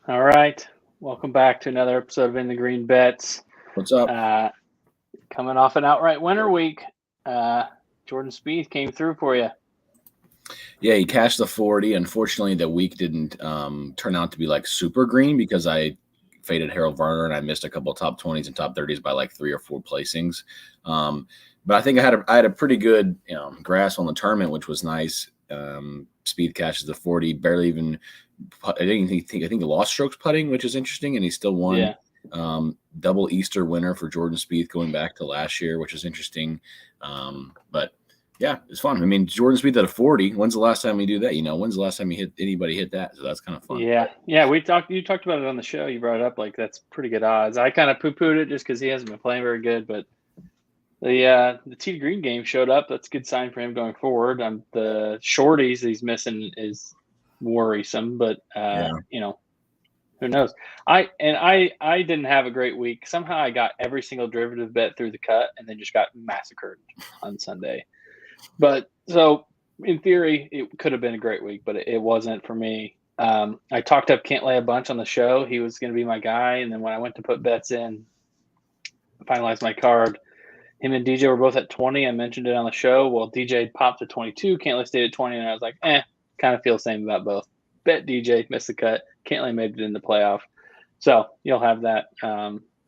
All right, welcome back to another episode of In the Green Bets. What's up? Coming off an outright winner week, Jordan Spieth came through for you. Yeah, he cashed the 40. Unfortunately, the week didn't turn out to be like super green because I faded Harold Varner and I missed a couple of top 20s and top 30s by like 3 or 4 placings. But I think I had a pretty good grasp on the tournament, which was nice. Spieth cashes the 40, barely even. I think he lost strokes putting, which is interesting, and he still won. Yeah. Double Easter winner for Jordan Spieth going back to last year, which is interesting. But yeah, it's fun. I mean, Jordan Spieth at a 40. When's the last time we do that? When's the last time anybody hit that? So that's kind of fun. Yeah. You talked about it on the show. You brought it up like that's pretty good odds. I kind of poo-pooed it just because he hasn't been playing very good, but the tee green game showed up. That's a good sign for him going forward. The shorties he's missing is worrisome, but who knows? I didn't have a great week. Somehow I got every single derivative bet through the cut and then just got massacred on Sunday. But so in theory it could have been a great week, but it wasn't for me. I talked up Cantlay a bunch on the show. He was going to be my guy, and then when I went to put bets in, finalize my card, him and DJ were both at 20. I mentioned it on the show. Well, DJ popped to 22, Cantlay stayed at 20, and I was like, kind of feel the same about both. Bet DJ, missed the cut. Cantlay made it in the playoff. So you'll have that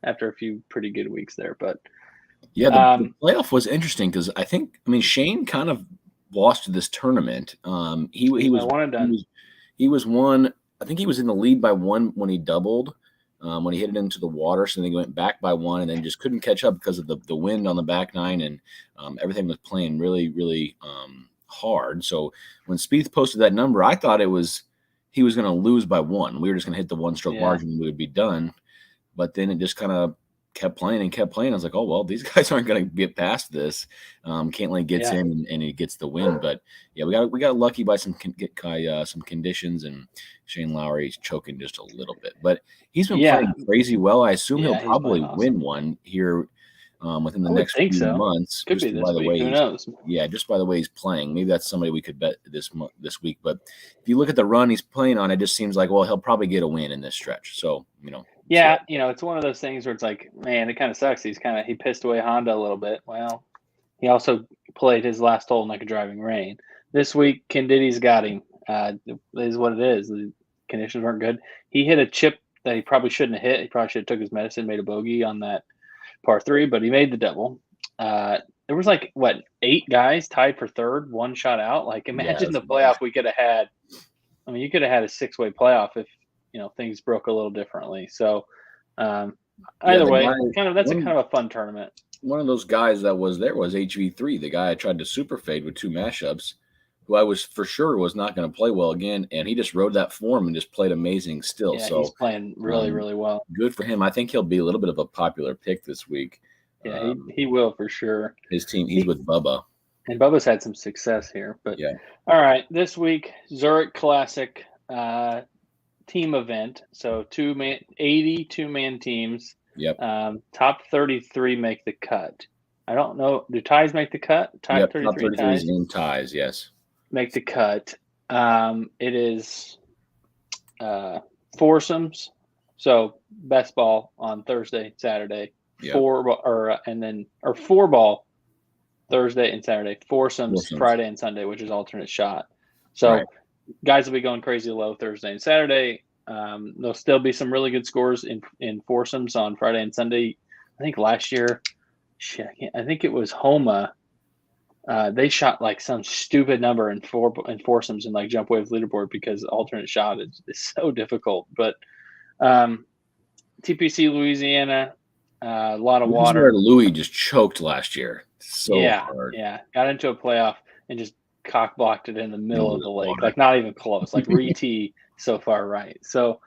after a few pretty good weeks there. But yeah, the playoff was interesting because Shane kind of lost this tournament. He was one and done. He was one. I think he was in the lead by one when he doubled. When he hit it into the water, so then he went back by one and then just couldn't catch up because of the wind on the back nine, and everything was playing really, really hard. So when Spieth posted that number, I thought he was going to lose by one. We were just going to hit the one-stroke margin and we would be done. But then it just kind of kept playing. I was like, oh, well, these guys aren't going to get past this. Cantlay gets in and he gets the win. But, yeah, we got lucky by some conditions, and Shane Lowry's choking just a little bit. But he's been playing crazy well. I assume he'll probably win one here within the next few months. Could be this week. Who knows? Yeah, just by the way he's playing. Maybe that's somebody we could bet this week. But if you look at the run he's playing on, it just seems like, well, he'll probably get a win in this stretch. So, Yeah, it's one of those things where it's like, man, it kind of sucks. He pissed away Honda a little bit. Well, he also played his last hole in like a driving rain. This week, Kenditty's got him. It is what it is. The conditions weren't good. He hit a chip that he probably shouldn't have hit. He probably should have took his medicine, made a bogey on that par 3, but he made the double. There was 8 guys tied for third, one shot out. Like, imagine the playoff we could have had. I mean, you could have had a 6-way playoff if things broke a little differently. So either way, that's kind of a fun tournament. One of those guys that was there was HV3, the guy I tried to super fade with 2 mashups, who I was for sure was not going to play well again, and he just rode that form and just played amazing still. Yeah, so he's playing really, really well. Good for him. I think he'll be a little bit of a popular pick this week. Yeah, he will for sure. His team, he's with Bubba. And Bubba's had some success here. But yeah. All right, this week, Zurich Classic team event. So 82-man teams. Yep. Top 33 make the cut. I don't know. Do ties make the cut? Top 33 ties? And ties, yes. Make the cut. It is foursomes. So best ball on Thursday, Saturday. Yep. 4-ball Thursday and Saturday. Foursomes Friday and Sunday, which is alternate shot. So guys will be going crazy low Thursday and Saturday. There'll still be some really good scores in foursomes on Friday and Sunday. I think last year, I think it was Homa. They shot like some stupid number in foursomes and like jump wave leaderboard because alternate shot is so difficult. But TPC Louisiana, a lot of water. Louis just choked last year. So hard. Yeah. Got into a playoff and just cock blocked it in the middle of the lake. Like not even close. Like re-tee so far right. So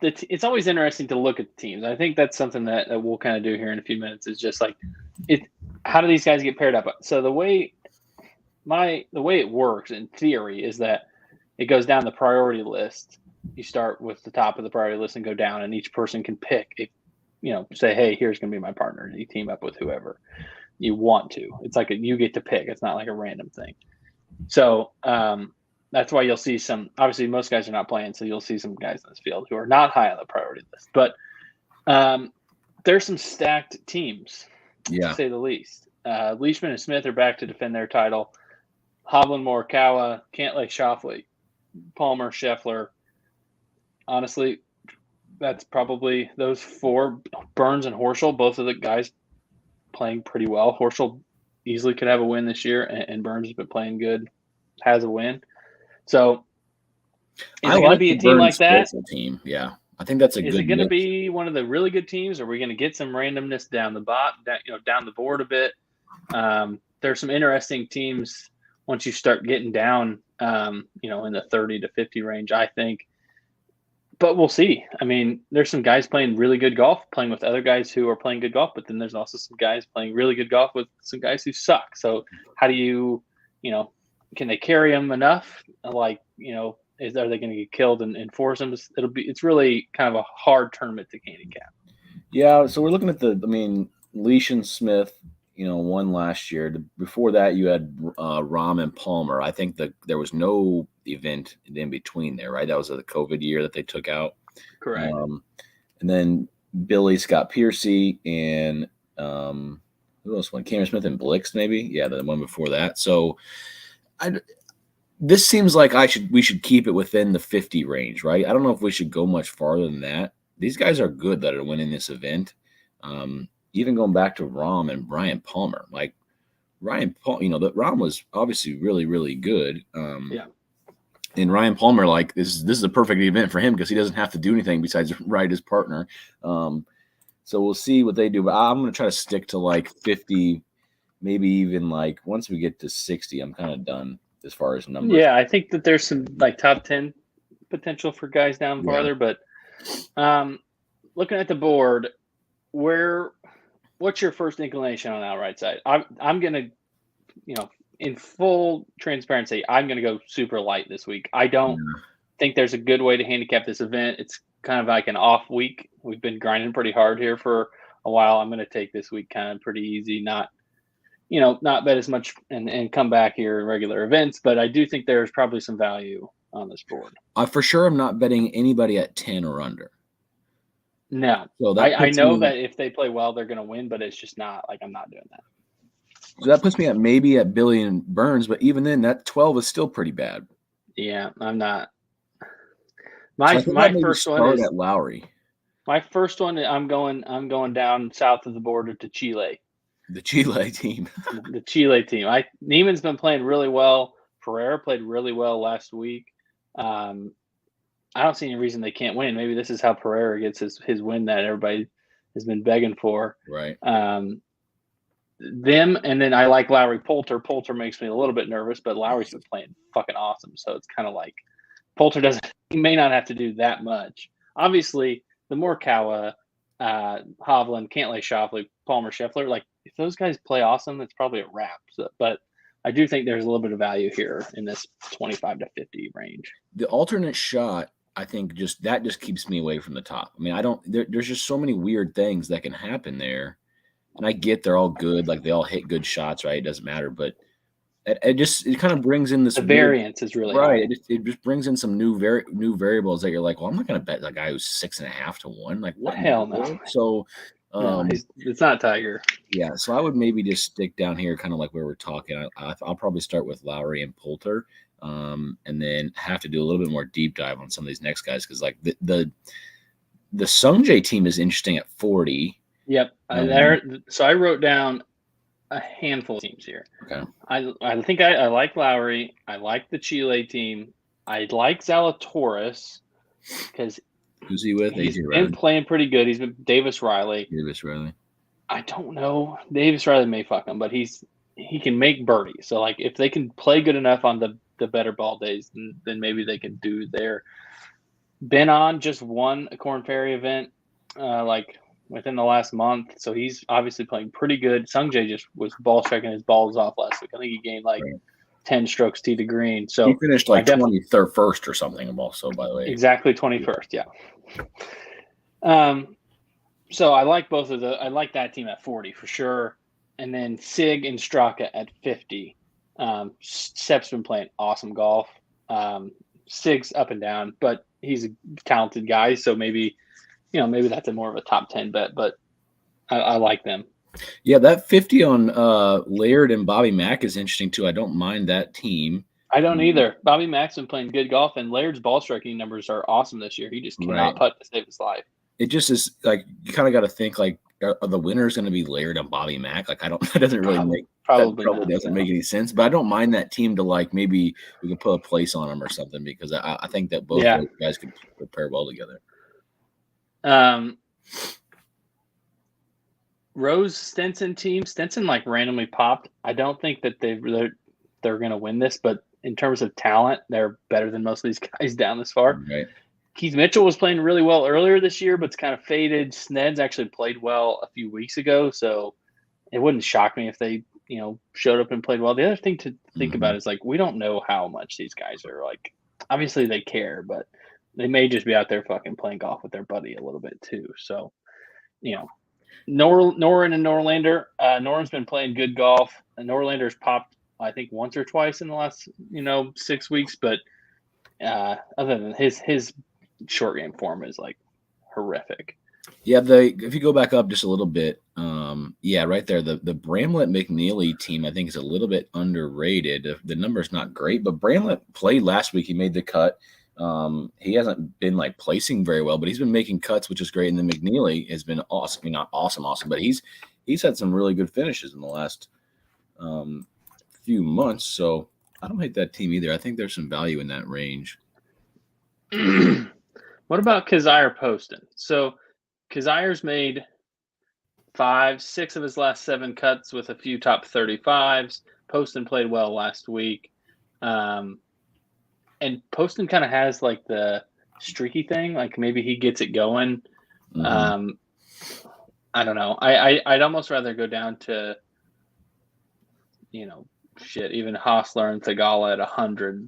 it's always interesting to look at the teams. I think that's something that we'll kind of do here in a few minutes is just like how do these guys get paired up? So the way it works in theory is that it goes down the priority list. You start with the top of the priority list and go down, and each person can pick, say, hey, here's going to be my partner. And you team up with whoever you want to. It's like you get to pick. It's not like a random thing. So that's why you'll see some. Obviously, most guys are not playing, so you'll see some guys in this field who are not high on the priority list. But there's some stacked teams, to say the least. Leishman and Smith are back to defend their title. Hovland, Morikawa, Cantlay, Schauffele, Palmer, Scheffler. Honestly, that's probably those four. Burns and Horschel, both of the guys playing pretty well. Horschel easily could have a win this year, and Burns has been playing good, has a win. So is it going to be a team like that? Team. Yeah. I think that's a good. Is it going to be one of the really good teams? Or are we going to get some randomness down the down the board a bit? There's some interesting teams once you start getting down, in the 30 to 50 range, I think. But we'll see. I mean, there's some guys playing really good golf, playing with other guys who are playing good golf, but then there's also some guys playing really good golf with some guys who suck. So how do you, can they carry them enough? Like, are they going to get killed and force them? It's really kind of a hard tournament to handicap. Yeah. So we're looking at Leash and Smith, won last year. Before that, you had Rahm and Palmer. I think that there was no event in between there, right? That was the COVID year that they took out. Correct. And then Billy, Scott Piercy, and who else won? Cameron Smith and Blix, maybe? Yeah, the one before that. So this seems like we should keep it within the 50 range, right? I don't know if we should go much farther than that. These guys are good that are winning this event. Even going back to Rahm and Brian Palmer, like Ryan Paul, Rahm was obviously really, really good. Yeah. And Ryan Palmer, like this is a perfect event for him because he doesn't have to do anything besides ride his partner. So we'll see what they do. But I'm going to try to stick to like 50, maybe even like once we get to 60, I'm kind of done as far as numbers. Yeah, I think that there's some like top 10 potential for guys down farther. But looking at the board, what's your first inclination on the outright side? I'm going to, in full transparency, I'm going to go super light this week. I don't think there's a good way to handicap this event. It's kind of like an off week. We've been grinding pretty hard here for a while. I'm going to take this week kind of pretty easy, not bet as much and come back here in regular events. But I do think there's probably some value on this board. For sure, I'm not betting anybody at 10 or under. No. So I know that if they play well, they're going to win, but it's just not like I'm not doing that. So that puts me at Billy and Burns, but even then, that 12 is still pretty bad. Yeah, I'm not. My first one is at Lowry. My first one, I'm going down south of the border to Chile. The Chile team. The Chile team. Neiman's been playing really well. Pereira played really well last week. I don't see any reason they can't win. Maybe this is how Pereira gets his win that everybody has been begging for. Right. Them, and then I like Lowry Poulter. Poulter makes me a little bit nervous, but Lowry's been playing fucking awesome. So it's kind of like Poulter he may not have to do that much. Obviously, the Morikawa, Hovland, Cantlay, Schauffele, Palmer, Scheffler, like if those guys play awesome, it's probably a wrap. So, but I do think there's a little bit of value here in this 25 to 50 range. The alternate shot, I think just keeps me away from the top. I mean, there's just so many weird things that can happen there. And I get they're all good, like they all hit good shots, right? It doesn't matter, but it kind of brings in this variance is really right. It just brings in some new variables that you're like, well, I'm not going to bet that guy who's 6.5 to 1. Like what? Hell no. So it's not Tiger. Yeah, so I would maybe just stick down here, kind of like where we're talking. I'll probably start with Lowry and Poulter, and then have to do a little bit more deep dive on some of these next guys because like the Sungjae team is interesting at 40. Yep. So I wrote down a handful of teams here. Okay. I think I like Lowry. I like the Chile team. I like Zalatoris because who's he with? He's been playing pretty good. He's been Davis Riley. I don't know. Davis Riley may fuck him, but he can make birdies. So like if they can play good enough on the better ball days, then maybe they can do their. Ben On just won a Korn Ferry event like within the last month, so he's obviously playing pretty good. Sungjae just was ball striking his balls off last week. I think he gained like 10 strokes tee to green. So he finished like 21st or something also, by the way. Exactly 21st, yeah. So I like both of I like that team at 40 for sure. And then Sig and Straka at 50. Sep's been playing awesome golf. Sig's up and down, but he's a talented guy. So maybe that's a more of a top 10 bet, but I like them. Yeah, that 50 on Laird and Bobby Mack is interesting too. I don't mind that team. I don't either. Bobby Mack's been playing good golf, and Laird's ball striking numbers are awesome this year. He just cannot putt to save his life. It just is like you kind of got to think like, are the winners going to be Laird and Bobby Mack? Like it doesn't really make doesn't make any sense. But I don't mind that team to like maybe we can put a place on them or something because I think that both those guys can pair well together. Rose Stenson team. Stenson like randomly popped. I don't think that they're going to win this, but in terms of talent, they're better than most of these guys down this far. Right. Keith Mitchell was playing really well earlier this year, but it's kind of faded. Sned's actually played well a few weeks ago, so it wouldn't shock me if they, showed up and played well. The other thing to think about is like we don't know how much these guys are like. Obviously, they care, but they may just be out there fucking playing golf with their buddy a little bit too. So, Noren and Norlander. Noren's been playing good golf. And Norlander's popped, I think, once or twice in the last 6 weeks, but other than his short game form is like horrific. Yeah, if you go back up just a little bit, right there, the Bramlett McNeely team I think is a little bit underrated. The number's not great, but Bramlett played last week. He made the cut. He hasn't been like placing very well, but he's been making cuts, which is great. And then McNeely has been awesome. I mean, not awesome, but he's had some really good finishes in the last few months. So I don't hate that team either. I think there's some value in that range. What about Kazire Poston? So Kazire's made 5-6 of his last 7 cuts with a few top 35s. Poston played well last week. And Poston kind of has like the streaky thing. Like maybe he gets it going. I don't know. I'd almost rather go down to, even Hostler and Thagala at 100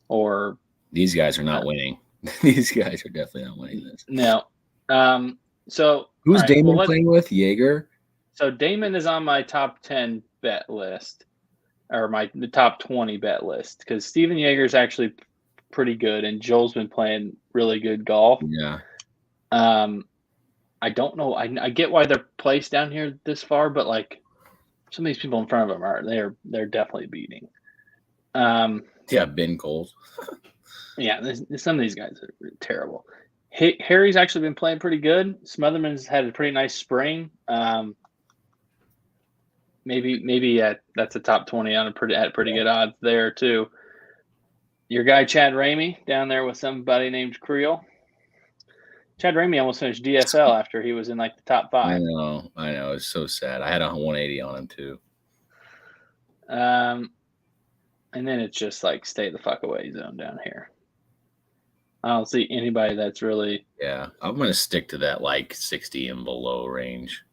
or. These guys are not winning. These guys are definitely not winning this. No. So who's Damon playing with? Jaeger? So Damon is on my top 10 bet list or the top 20 bet list because Steven Jaeger's actually pretty good and Joel's been playing really good golf. Yeah. I don't know. I get why they're placed down here this far, but like some of these people in front of them they're definitely beating. Ben Coles. Yeah, some of these guys are terrible. Harry's actually been playing pretty good. Smotherman's had a pretty nice spring. Maybe that's a top 20 at pretty good odds there too. Your guy Chad Ramey down there with somebody named Creel. Chad Ramey almost finished DSL after he was in like the top 5. I know. It's so sad. I had a 180 on him too. And then it's just like stay the fuck away zone down here. I don't see anybody that's really. Yeah, I'm going to stick to that like 60 and below range.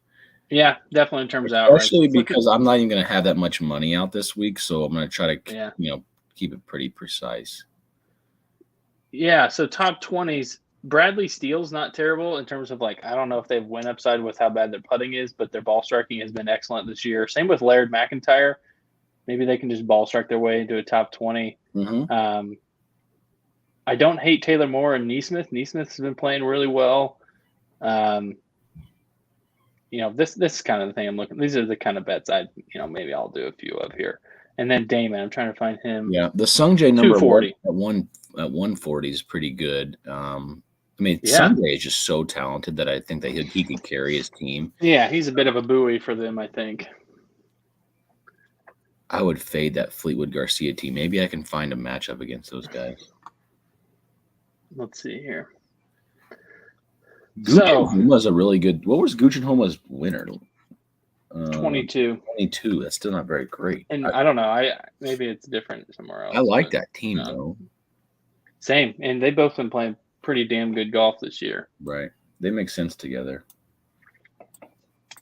Yeah, definitely in terms of especially because I'm not even going to have that much money out this week, so I'm going to try to keep it pretty precise. Yeah, so top 20s. Bradley Steele's not terrible in terms of like I don't know if they've win upside with how bad their putting is, but their ball striking has been excellent this year. Same with Laird McIntyre. Maybe they can just ball strike their way into a top 20. Mm-hmm. I don't hate Taylor Moore and Neesmith. Neesmith's been playing really well. This is kind of the thing I'm looking. These are the kind of bets maybe I'll do a few of here. And then Damon, I'm trying to find him. Yeah, the Sungjae number 240 at 140 is pretty good. Sungjae is just so talented that I think that he could carry his team. Yeah, he's a bit of a buoy for them, I think. I would fade that Fleetwood Garcia team. Maybe I can find a matchup against those guys. Let's see here. Guggenholm a really good. What was Guggenholm's winner? 22. 22. That's still not very great. And I don't know. Maybe it's different somewhere else. I like that team though. Same, and they both been playing pretty damn good golf this year. Right, they make sense together.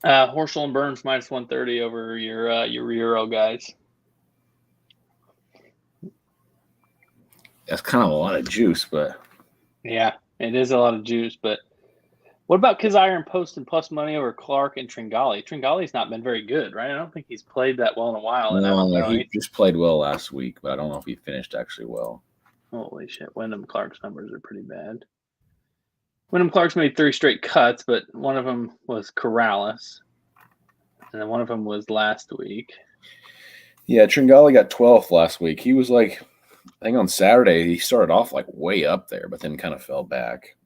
Horschel and Burns minus 130 over your Euro guys. That's kind of a lot of juice, but yeah, it is a lot of juice. But what about Kazire and Poston plus money over Clark and Tringali? Tringali's not been very good, right? I don't think he's played that well in a while. And I don't know he just played well last week, but I don't know if he finished actually well. Holy shit! Wyndham Clark's numbers are pretty bad. Wyndham Clark's made 3 straight cuts, but one of them was Corrales, and then one of them was last week. Yeah, Tringali got 12th last week. He was like, I think on Saturday he started off like way up there, but then kind of fell back.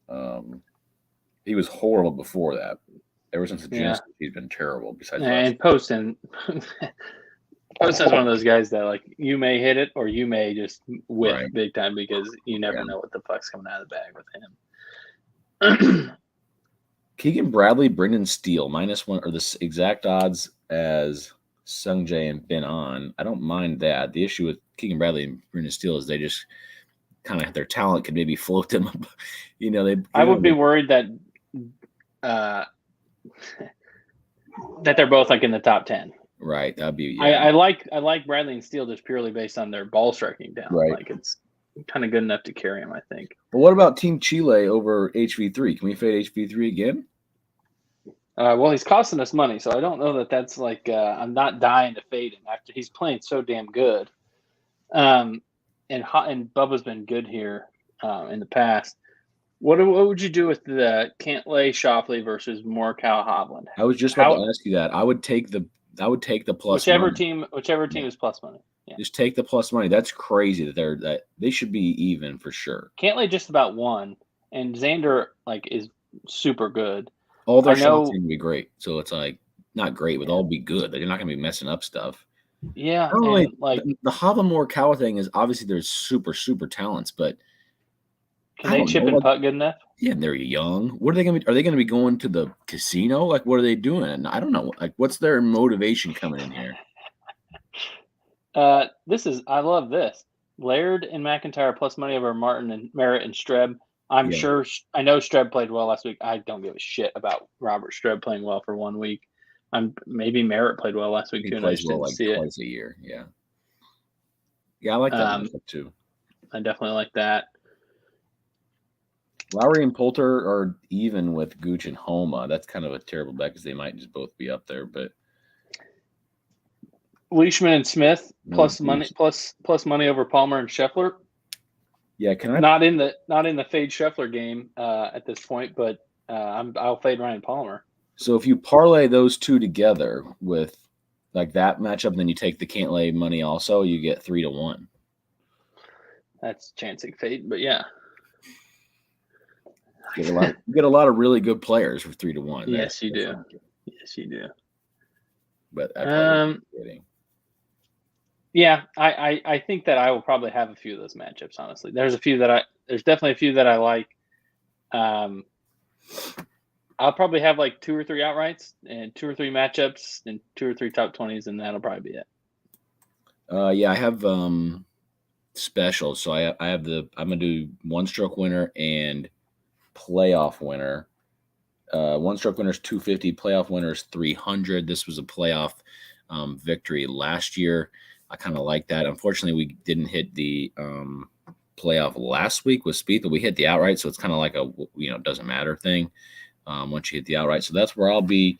He was horrible before that. Ever since the Genesis, he's been terrible. Besides, and Poston, Poston's one of those guys that like you may hit it or you may just whiff big time because you never know what the fuck's coming out of the bag with him. Keegan Bradley, Brendan Steele, -1 or the exact odds as Sung Jae and Ben On. I don't mind that. The issue with Keegan Bradley and Brendan Steele is they just kind of their talent could maybe float them up. I would be worried that that they're both like in the top 10. Right. That'd be. Yeah. I like Bradley and Steele just purely based on their ball striking talent. Right. Like it's kind of good enough to carry him, I think. But what about Team Chile over HV3? Can we fade HV3 again? Well, he's costing us money, so I don't know that that's like I'm not dying to fade him after he's playing so damn good. And Bubba's been good here in the past. What would you do with the Cantlay Shoffley versus Morikawa Hovland? I was just about to ask you that. I would take the plus whichever money. Whichever team is plus money. Yeah. Just take the plus money. That's crazy that they should be even for sure. Cantlay just about won, and Xander is super good. All their shots can be great, so it's like not great, but all be good. They're not going to be messing up stuff. Yeah, the Hovland Morikawa thing is obviously there's super talents, but can they chip and putt good enough? Yeah, and they're young. What are they going to be? Are they going to be going to the casino? Like, what are they doing? And I don't know. Like, what's their motivation coming in here? I love this. Laird and McIntyre plus money over Martin and Merritt and Streb. I know Streb played well last week. I don't give a shit about Robert Streb playing well for 1 week. Maybe Merritt played well last week too. He plays well like twice a year. Yeah. Yeah, I like that too. I definitely like that. Lowry and Poulter are even with Gooch and Homa. That's kind of a terrible bet because they might just both be up there. But Leishman and Smith plus money over Palmer and Scheffler. Yeah, can I not in the fade Scheffler game at this point, but I'll fade Ryan Palmer. So if you parlay those two together with like that matchup, then you take the Cantlay money also, you get 3-1. That's chancing fade, but yeah. You get a lot of really good players for 3-1. Yes, you do. Yes, you do. But yeah, I think that I will probably have a few of those matchups. Honestly, there's definitely a few that I like. I'll probably have like 2 or 3 outrights and 2 or 3 matchups and 2 or 3 top 20s, and that'll probably be it. Yeah, I have specials. So I'm gonna do 1-stroke winner and playoff winner. 1-stroke winner is 250. Playoff winner is 300. This was a playoff victory last year. I kind of like that. Unfortunately, we didn't hit the playoff last week with Spieth, but we hit the outright, so it's kind of like a doesn't matter thing once you hit the outright. So that's where I'll be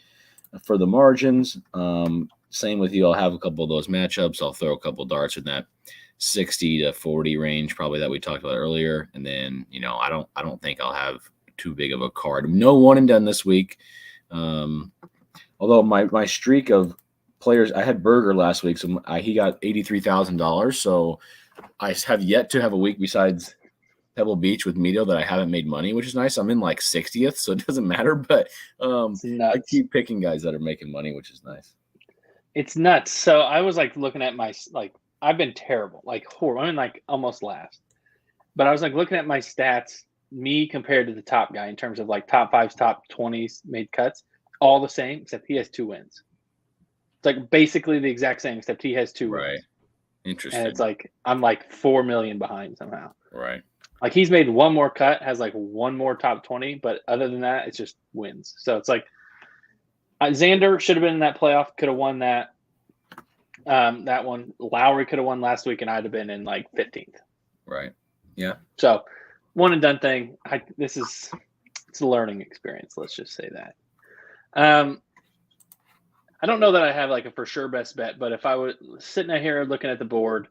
for the margins. Same with you. I'll have a couple of those matchups. I'll throw a couple of darts in that 60 to 40 range, probably that we talked about earlier. And then I don't think I'll have too big of a card. No one and done this week. Although my streak of players, I had Berger last week, so he got $83,000. So I have yet to have a week besides Pebble Beach with Mito that I haven't made money, which is nice. I'm in like 60th, so it doesn't matter. But I keep picking guys that are making money, which is nice. It's nuts. So I was looking at my I've been terrible, horrible. I'm in almost last. But I was looking at my stats, me compared to the top guy in terms of top 5s, top 20s made cuts, all the same, except he has 2 wins. It's basically the exact same, except he has 2 wins. Interesting. And it's I'm 4 million behind somehow. Right. He's made 1 more cut, has 1 more top 20, but other than that, it's just wins. So it's Xander should have been in that playoff, could have won that. That one. Lowry could have won last week, and I'd have been in 15th. Right. Yeah. So, one and done thing. It's a learning experience. Let's just say that. I don't know that I have like a for sure best bet, but if I was sitting out here looking at the board,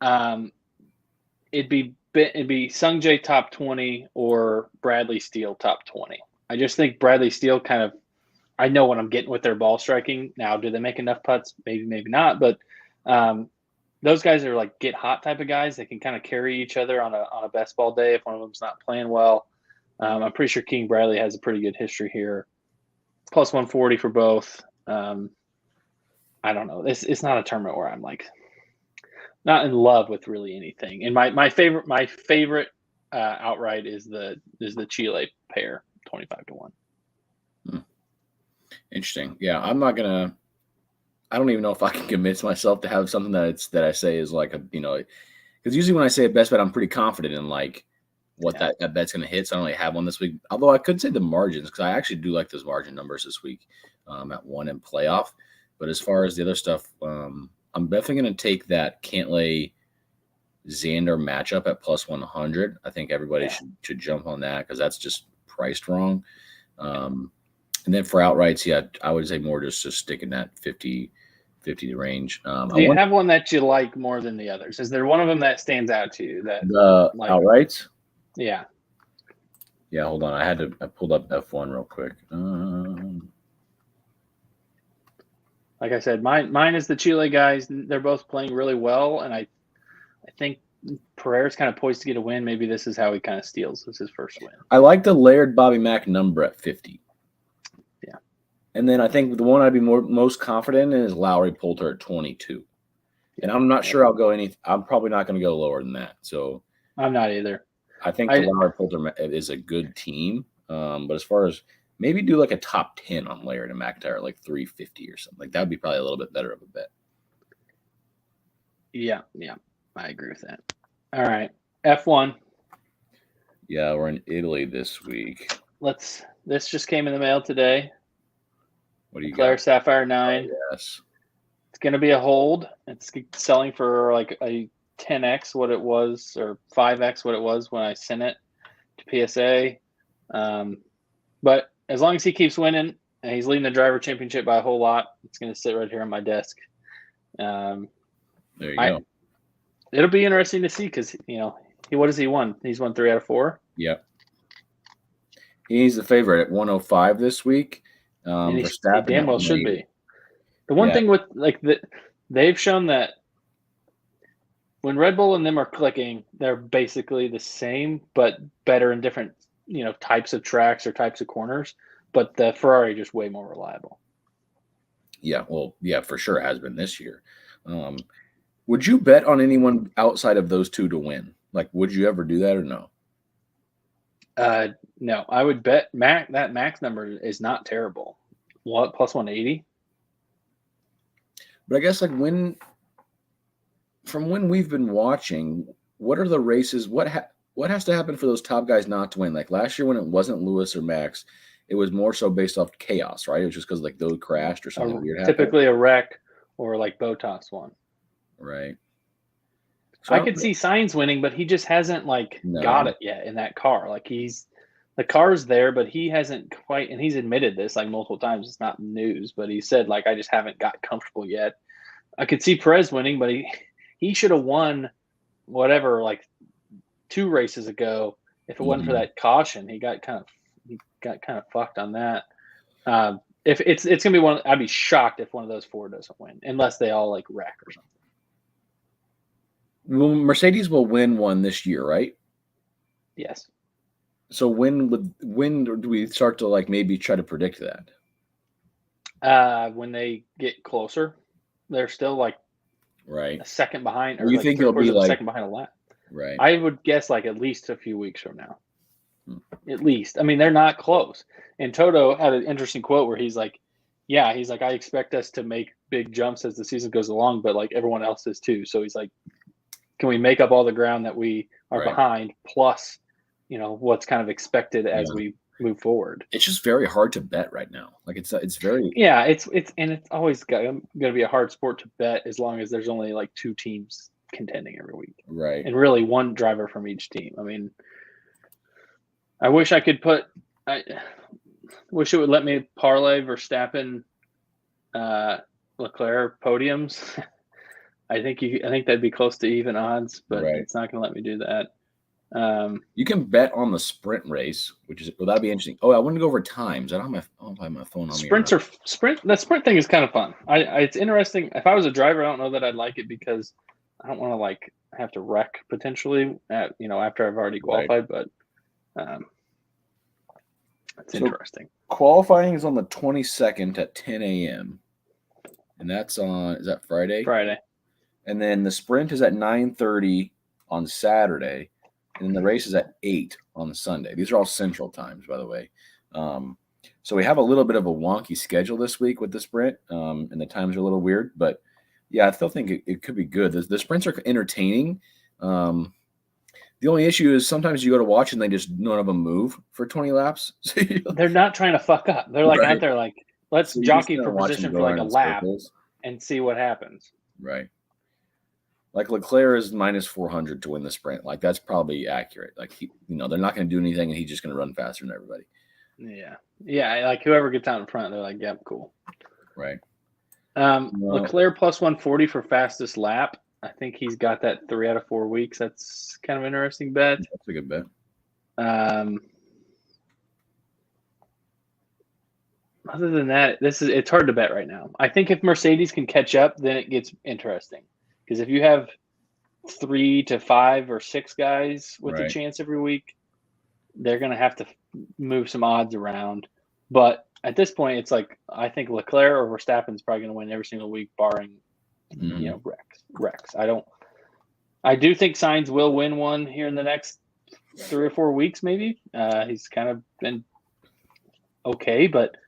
it'd be Sungjae top 20 or Bradley Steele top 20. I just think Bradley Steele I know what I'm getting with their ball striking. Now, do they make enough putts? Maybe, maybe not. But those guys are like get hot type of guys. They can kind of carry each other on a best ball day if one of them's not playing well. I'm pretty sure King Bradley has a pretty good history here. Plus 140 for both. I don't know. It's not a tournament where I'm like not in love with really anything. And my favorite outright is the Chile pair, 25-1. Interesting. Yeah, I don't even know if I can convince myself to have something that I say is like because usually when I say a best bet, I'm pretty confident in like what that bet's going to hit. So I don't really have one this week. Although I could say the margins, because I actually do like those margin numbers this week at 1 in playoff. But as far as the other stuff, I'm definitely going to take that Cantlay Xander matchup at plus 100. I think everybody should jump on that because that's just priced wrong. And then for outrights, yeah, I would say more just sticking that 50 range. Do you have one that you like more than the others? Is there one of them that stands out to you? Outrights? Yeah. Yeah, hold on. I pulled up F1 real quick. Like I said, mine is the Chile guys. They're both playing really well, and I think Pereira's kind of poised to get a win. Maybe this is how he kind of steals. This is his first win. I like the layered Bobby Mack number at 50. Yeah. And then I think the one I'd be most confident in is Lowry Poulter at 22. And I'm not sure I'll go I'm probably not going to go lower than that. So I'm not either. I think the Lowry Poulter is a good team. But as far as maybe do like a top 10 on Laird and McIntyre, like 350 or something. Like that would be probably a little bit better of a bet. Yeah, I agree with that. All right, F1. Yeah, we're in Italy this week. This just came in the mail today. What do you Claire got? Sapphire 9. Oh, yes. It's going to be a hold. It's selling for like a 10x what it was or 5x what it was when I sent it to PSA. But as long as he keeps winning and he's leading the driver championship by a whole lot, it's going to sit right here on my desk. There you go. It'll be interesting to see because, what has he won? He's won 3 out of 4. Yep. He's the favorite at 105 this week. He damn well should be. The one thing with they've shown that when Red Bull and them are clicking, they're basically the same, but better in different, types of tracks or types of corners. But the Ferrari just way more reliable. Yeah, well, yeah, for sure has been this year. Would you bet on anyone outside of those two to win? Like, would you ever do that or no? No, I would bet that max number is not terrible. What, plus 180? But I guess from when we've been watching, what are the races? What has to happen for those top guys not to win? Like last year when it wasn't Lewis or Max, it was more so based off chaos, right? It was just because those crashed or something weird happened. Typically a wreck or like Bottas won. Right. So I could see Sainz winning, but he just hasn't got it yet in that car. Like the car's there, but he hasn't quite, and he's admitted this multiple times. It's not news, but he said I just haven't got comfortable yet. I could see Perez winning, but he should have won whatever 2 races ago. If it wasn't for that caution, he got kind of fucked on that. If it's gonna be one, I'd be shocked if one of those 4 doesn't win, unless they all wreck or something. Well, Mercedes will win one this year, right? Yes. So when do we start to maybe try to predict that? When they get closer, they're still right a second behind. Or you think it'll be a second behind a lap? Right. I would guess at least a few weeks from now. At least. I mean, they're not close. And Toto had an interesting quote where he's like, I expect us to make big jumps as the season goes along, but everyone else is too. So he's like, can we make up all the ground that we are behind plus, what's kind of expected as we move forward? It's just very hard to bet right now. It's very it's always going to be a hard sport to bet as long as there's only 2 teams contending every week. Right. And really one driver from each team. I mean, I wish I could I wish it would let me parlay Verstappen, Leclerc podiums. I think that'd be close to even odds, but it's not going to let me do that. You can bet on the sprint race, that'd be interesting. Oh, I want to go over times. I don't have my phone on me. That sprint thing is kind of fun. It's interesting. If I was a driver, I don't know that I'd like it because I don't want to like have to wreck potentially after I've already qualified, but it's interesting. Qualifying is on the 22nd at 10 a.m. And is that Friday? Friday. And then the sprint is at 9:30 on Saturday. And then the race is at 8 on Sunday. These are all central times, by the way. So we have a little bit of a wonky schedule this week with the sprint, and the times are a little weird. But, yeah, I still think it could be good. The sprints are entertaining. The only issue is sometimes you go to watch and none of them move for 20 laps. They're not trying to fuck up. They're like out there like, let's jockey for position for like a lap and see what happens. Right. Like Leclerc is minus 400 to win the sprint. Like that's probably accurate. Like they're not going to do anything, and he's just going to run faster than everybody. Yeah. Like whoever gets out in front, they're like, "Yep, cool." Right. Leclerc plus 140 for fastest lap. I think he's got that 3 out of 4 weeks. That's kind of an interesting bet. That's a good bet. Other than that, it's hard to bet right now. I think if Mercedes can catch up, then it gets interesting. Because if you have 3 to 5 or 6 guys with a chance every week, they're going to have to move some odds around. But at this point, it's like I think Leclerc or Verstappen is probably going to win every single week, barring wrecks. I do think Sainz will win one here in the next 3 or 4 weeks, maybe. He's kind of been okay, but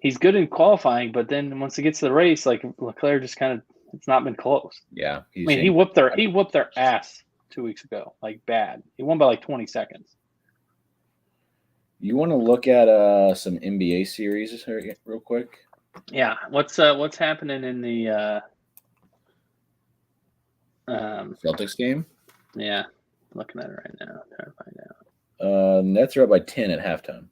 he's good in qualifying. But then once it gets to the race, like Leclerc just kind of. It's not been close. Yeah. He whooped their ass 2 weeks ago, like bad. He won by like 20 seconds. You want to look at some NBA series real quick? Yeah. What's happening in the Celtics game? Yeah. Looking at it right now. Trying to find out. Nets are up by 10 at halftime.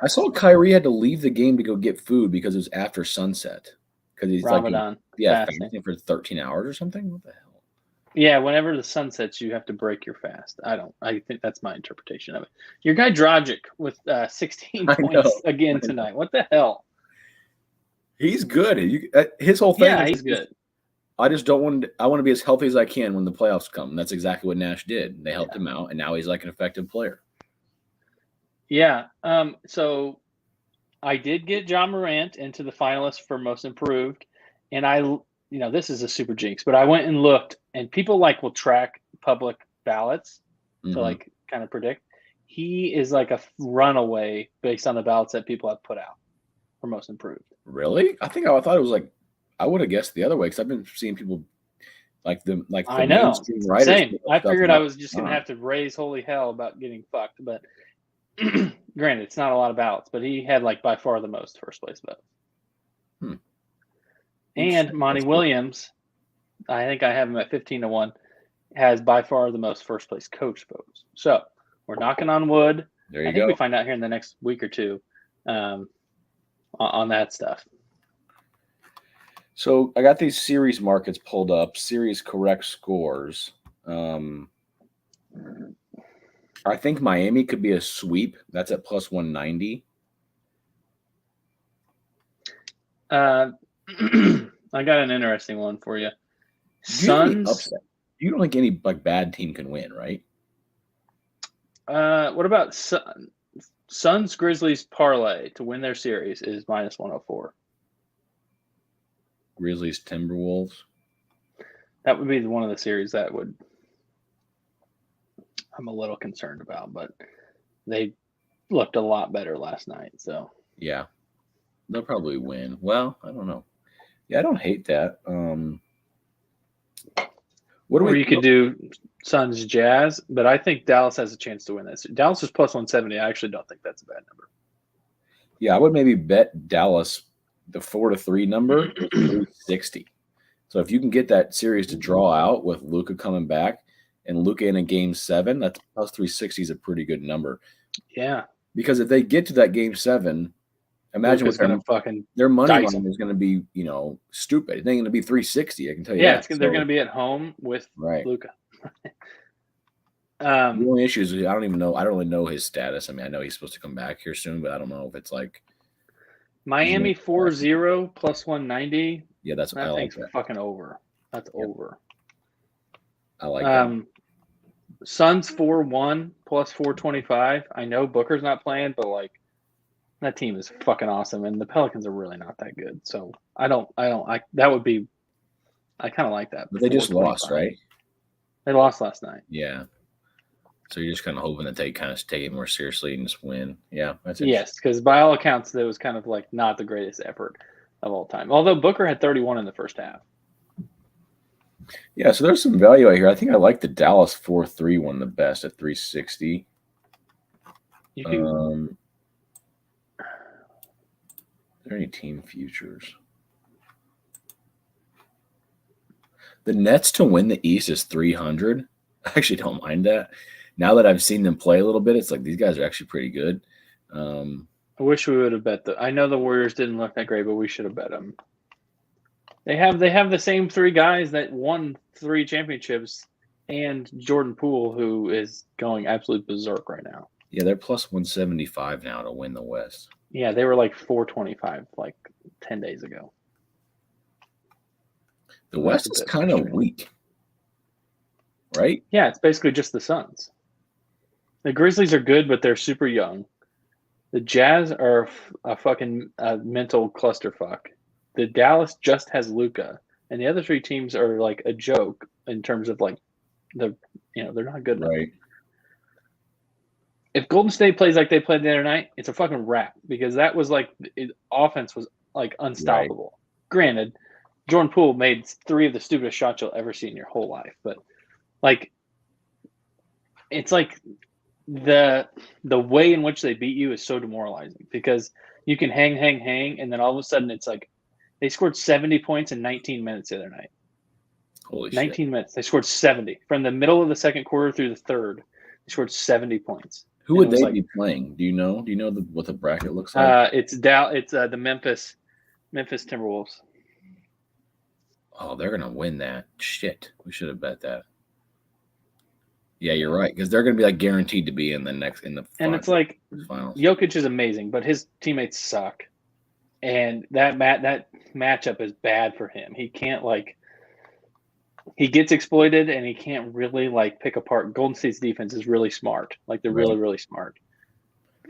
I saw Kyrie had to leave the game to go get food because it was after sunset. Because he's Ramadan. Fasting for 13 hours or something. What the hell? Yeah, whenever the sun sets, you have to break your fast. I think that's my interpretation of it. Your guy Dragic with 16 points again tonight. What the hell? He's good. His whole thing. Yeah, he's good. I just don't want. I want to be as healthy as I can when the playoffs come. And that's exactly what Nash did. They helped him out, and now he's like an effective player. Yeah. So I did get John Morant into the finalists for most improved, and this is a super jinx, but I went and looked, and people will track public ballots to like kind of predict. He is like a runaway based on the ballots that people have put out for most improved. Really? I thought it was like I would have guessed the other way because I've been seeing people like the I know same. I figured I was just gonna have to raise holy hell about getting fucked, but. Granted, it's not a lot of ballots, but he had by far the most first place votes. And Monty Williams, I think I have him at 15-1, has by far the most first place coach votes. So we're knocking on wood. There you go. I think we find out here in the next week or two on that stuff. So I got these series markets pulled up, series correct scores. I think Miami could be a sweep. That's at plus 190. I got an interesting one for you. Suns. You don't think any bad team can win, right? What about Suns Grizzlies parlay to win their series is minus 104. Grizzlies Timberwolves. That would be one of the series that I'm a little concerned about, but they looked a lot better last night. So yeah, they'll probably win. Well, I don't know. Yeah, I don't hate that. You could do Suns Jazz, but I think Dallas has a chance to win this. Dallas is plus 170. I actually don't think that's a bad number. Yeah, I would maybe bet Dallas the 4-3 number 360. So if you can get that series to draw out with Luka coming back and Luka in a game 7, that's plus 360 is a pretty good number. Yeah. Because if they get to that game 7, imagine what their money line is going to be, stupid. It's going to be 360. I can tell you that. Yeah, they're going to be at home with Luka. The only issue is I don't even know. I don't really know his status. I mean, I know he's supposed to come back here soon, but I don't know if it's like Miami 4-0 plus 190. Yeah, that thing's fucking over. That's over. I like that. Suns 4-1 plus 425. I know Booker's not playing, but like that team is fucking awesome, and the Pelicans are really not that good. So I kind of like that. But they just lost, right? They lost last night. Yeah. So you're just kind of hoping that they kind of take it more seriously and just win. Yeah, that's yes, because by all accounts, that was kind of like not the greatest effort of all time. Although Booker had 31 in the first half. Yeah, so there's some value out here. I think I like the Dallas 4-3 one the best at 360. Are there any team futures? The Nets to win the East is 300. I actually don't mind that. Now that I've seen them play a little bit, it's like these guys are actually pretty good. I wish we would have bet I know the Warriors didn't look that great, but we should have bet them. They have the same 3 guys that won 3 championships, and Jordan Poole, who is going absolute berserk right now. Yeah, they're plus 175 now to win the West. Yeah, they were like 425 like 10 days ago. The West is kind of weak, right? Yeah, it's basically just the Suns. The Grizzlies are good, but they're super young. The Jazz are a fucking mental clusterfuck. The Dallas just has Luka, and the other 3 teams are like a joke in terms of like they're not good enough. Right. If Golden State plays like they played the other night, it's a fucking wrap because that was like offense was like unstoppable. Right. Granted, Jordan Poole made 3 of the stupidest shots you'll ever see in your whole life, but like it's like the way in which they beat you is so demoralizing because you can hang, and then all of a sudden it's like they scored 70 points in 19 minutes the other night. Holy 19 minutes. They scored 70. From the middle of the second quarter through the third, they scored 70 points. Who would they be playing? Do you know? Do you know what the bracket looks like? It's the Memphis Timberwolves. Oh, they're gonna win that. Shit, we should have bet that. Yeah, you're right because they're gonna be like guaranteed to be in the finals. And it's like Jokic is amazing, but his teammates suck, and that matchup is bad for him. He can't he gets exploited, and he can't really pick apart. Golden State's defense is really smart. Like they're really, really smart.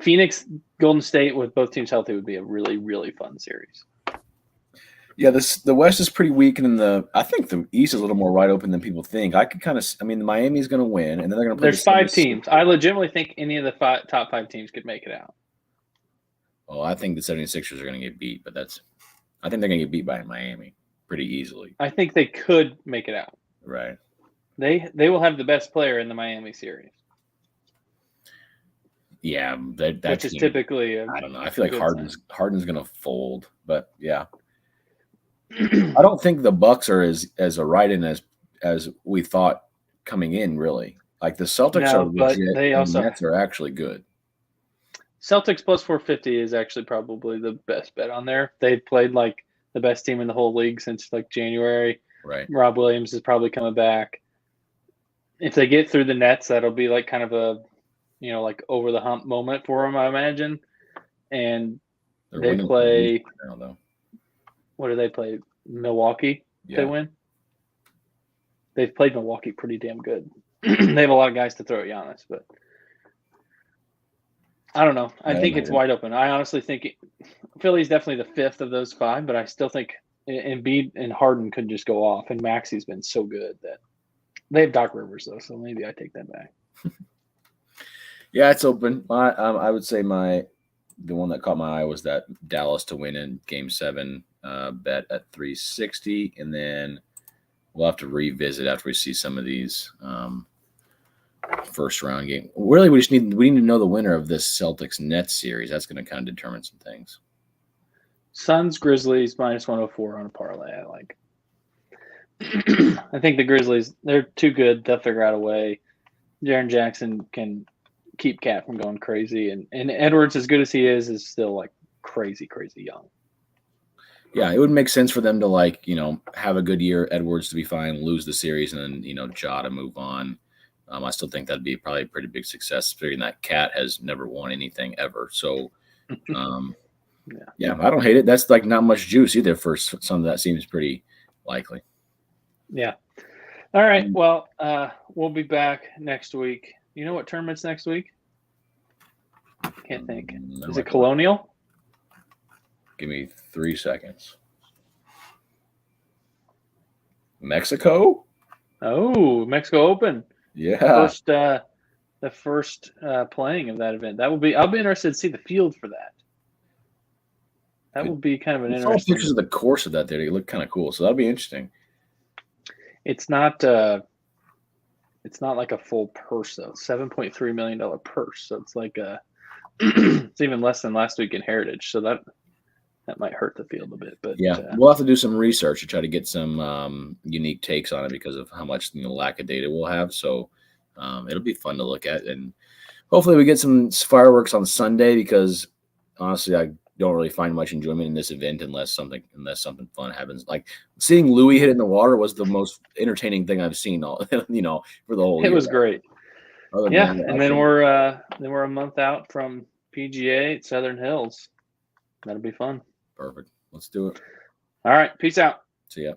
Phoenix, Golden State with both teams healthy would be a really, really fun series. Yeah, the West is pretty weak, and I think the East is a little more wide open than people think. The Miami's going to win, and then they're going to play. There's 5 teams. I legitimately think any of the top 5 teams could make it out. Well, I think the 76ers are going to get beat, but I think they're going to get beat by Miami pretty easily. I think they could make it out. Right. They will have the best player in the Miami series. Yeah, that which is typically I don't know. I feel like Harden's going to fold, but yeah. I don't think the Bucks are as a write-in as we thought coming in. Really, like the Celtics are legit. They also, and the Nets are actually good. Celtics plus 450 is actually probably the best bet on there. They've played like the best team in the whole league since like January. Right. Rob Williams is probably coming back. If they get through the Nets, that'll be like kind of a like over the hump moment for them, I imagine. And they play. Now, though. What do they play? Milwaukee? Yeah. They win? They've played Milwaukee pretty damn good. They have a lot of guys to throw at Giannis, but I don't know. I think it's wide open. I honestly think Philly's definitely the 5th of those 5, but I still think Embiid and Harden could just go off, and Maxi's been so good that they have Doc Rivers, though, so maybe I take that back. Yeah, it's open. I would say the one that caught my eye was that Dallas to win in Game 7 bet at 360, and then we'll have to revisit after we see some of these first round games. Really, we need to know the winner of this Celtics Nets series. That's going to kind of determine some things. Suns Grizzlies minus 104 on a parlay. I like. I think the Grizzlies, they're too good. They'll figure out a way. Jaren Jackson can keep Cat from going crazy. And Edwards, as good as he is still like crazy young. Yeah, it would make sense for them to have a good year, Edwards to be fine, lose the series, and then, Ja to move on. I still think that'd be probably a pretty big success, figuring that Cat has never won anything ever. So, yeah, I don't hate it. That's like not much juice either for some that seems pretty likely. Yeah. All right. Well, we'll be back next week. You know what tournament's next week? Can't think. Is it Colonial? Give me 3 seconds. Mexico? Oh, Mexico Open. Yeah. The first playing of that event. I'll be interested to see the field for that. That will be kind of an interesting. I saw pictures of the course of that there. They look kind of cool. So that'll be interesting. It's not like a full purse though. $7.3 million purse. So it's like it's even less than last week in Heritage. So that might hurt the field a bit. But yeah, we'll have to do some research to try to get some unique takes on it because of how much lack of data we'll have. So it'll be fun to look at, and hopefully we get some fireworks on Sunday because honestly, I don't really find much enjoyment in this event unless something fun happens. Like seeing Louis hit in the water was the most entertaining thing I've seen all for the whole year. It was great. Yeah, and then we're a month out from PGA at Southern Hills. That'll be fun. Perfect. Let's do it. All right. Peace out. See ya.